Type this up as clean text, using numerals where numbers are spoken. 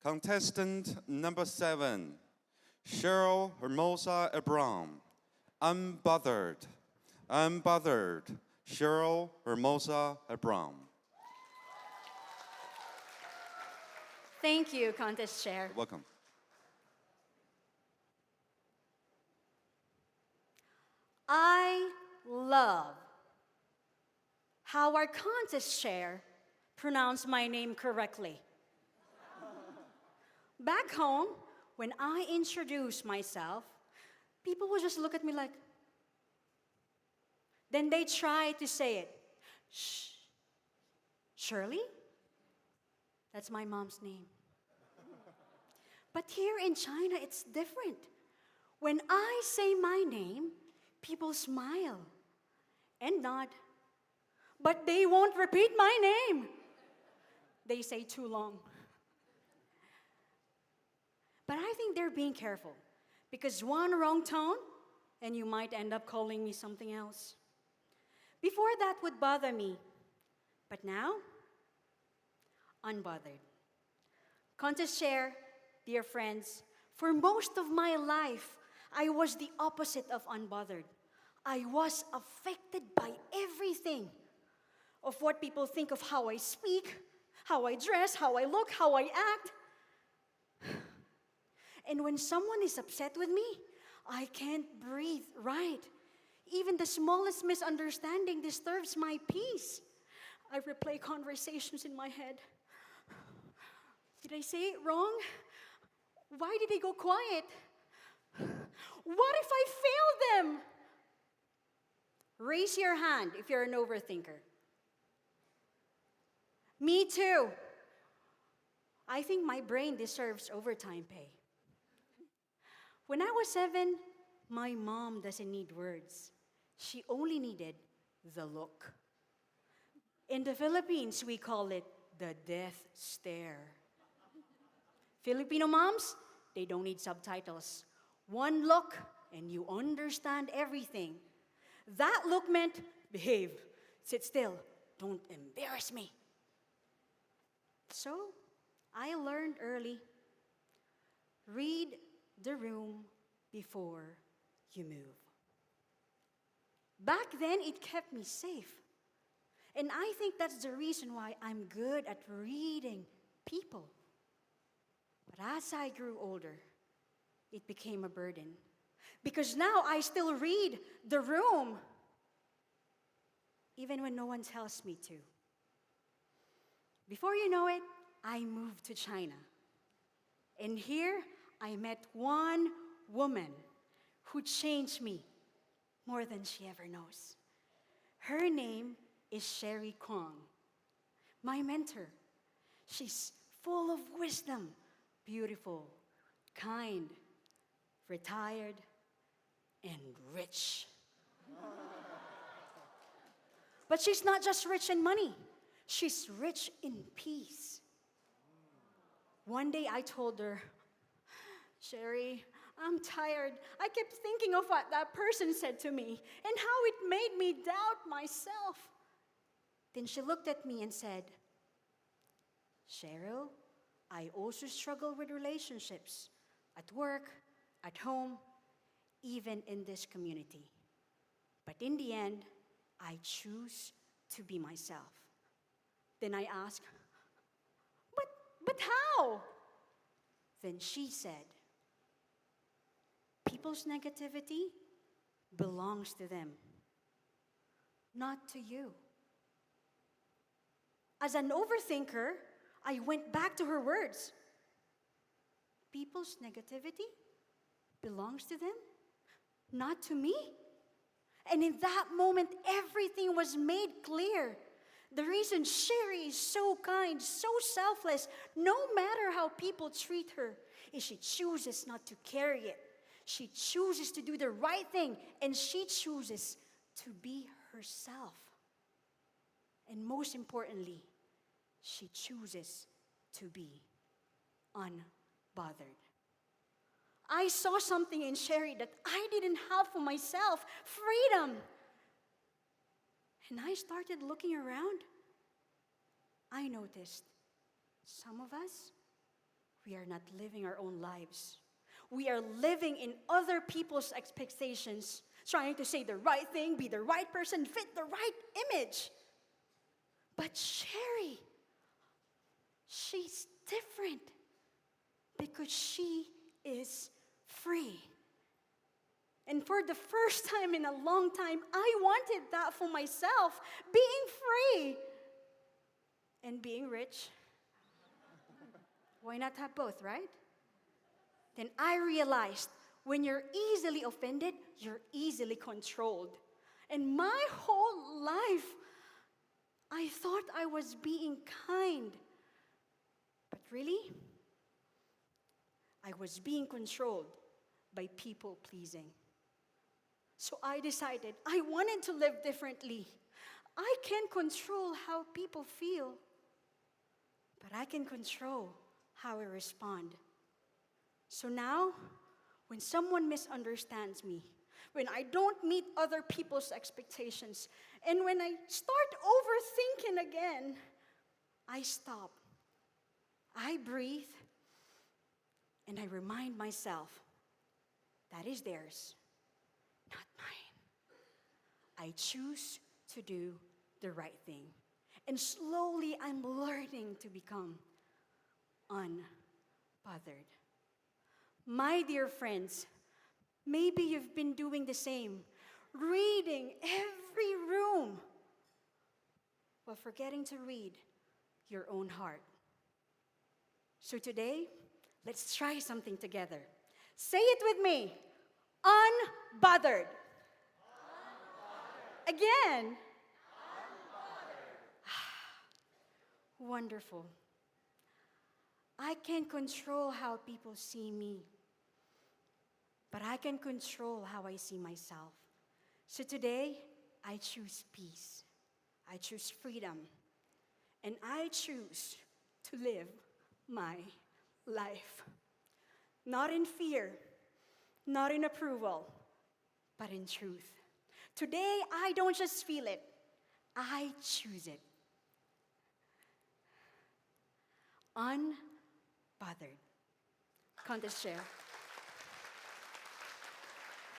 Contestant number 7, Cheryl Hermosa-Ebron. Unbothered. Unbothered. Cheryl Hermosa-Ebron. Thank you, Contest Chair. Welcome. I love how our Contest Chair pronounced my name correctly. Back home, when I introduce myself, people will just look at me like, then they try to say it. Shh, Shirley? That's my mom's name. But here in China, it's different. When I say my name, people smile and nod, but they won't repeat my name. They say too long. But I think they're being careful, because one wrong tone, and you might end up calling me something else. Before that would bother me, but now, unbothered. Contest Chair, dear friends, for most of my life, I was the opposite of unbothered. I was affected by everything of what people think of how I speak, how I dress, how I look, how I act. And when someone is upset with me, I can't breathe right. Even the smallest misunderstanding disturbs my peace. I replay conversations in my head. Did I say it wrong? Why did they go quiet? What if I fail them? Raise your hand if you're an overthinker. Me too. I think my brain deserves overtime pay. When I was 7, my mom doesn't need words. She only needed the look. In the Philippines, we call it the death stare. Filipino moms, they don't need subtitles. One look, and you understand everything. That look meant, behave, sit still, don't embarrass me. So, I learned early, read the room before you move. Back then, it kept me safe. And I think that's the reason why I'm good at reading people. But as I grew older, it became a burden. Because now I still read the room, even when no one tells me to. Before you know it, I moved to China. And here, I met one woman who changed me more than she ever knows. Her name is Sherry Kwong, my mentor. She's full of wisdom, beautiful, kind, retired, and rich. But she's not just rich in money. She's rich in peace. One day I told her, Sherry, I'm tired. I kept thinking of what that person said to me and how it made me doubt myself. Then she looked at me and said, Cheryl, I also struggle with relationships at work, at home, even in this community. But in the end, I choose to be myself. Then I asked, but how? Then she said, people's negativity belongs to them, not to you. As an overthinker, I went back to her words. People's negativity belongs to them, not to me. And in that moment, everything was made clear. The reason Sherry is so kind, so selfless, no matter how people treat her, is she chooses not to carry it. She chooses to do the right thing, and she chooses to be herself. And most importantly, she chooses to be unbothered. I saw something in Sherry that I didn't have for myself, freedom. And I started looking around. I noticed some of us, we are not living our own lives. We are living in other people's expectations, trying to say the right thing, be the right person, fit the right image. But Sherry, she's different because she is free. And for the first time in a long time, I wanted that for myself, being free and being rich. Why not have both, right? Then I realized when you're easily offended, you're easily controlled. And my whole life, I thought I was being kind. But really, I was being controlled by people pleasing. So I decided I wanted to live differently. I can't control how people feel, but I can control how I respond. So now, when someone misunderstands me, when I don't meet other people's expectations, and when I start overthinking again, I stop. I breathe, and I remind myself, that is theirs, not mine. I choose to do the right thing. And slowly, I'm learning to become unbothered. My dear friends, maybe you've been doing the same, reading every room, while forgetting to read your own heart. So today, let's try something together. Say it with me, unbothered. Again. Unbothered. Wonderful. I can't control how people see me, but I can control how I see myself. So today, I choose peace. I choose freedom. And I choose to live my life. Not in fear, not in approval, but in truth. Today, I don't just feel it, I choose it. Unbothered. Contest chair.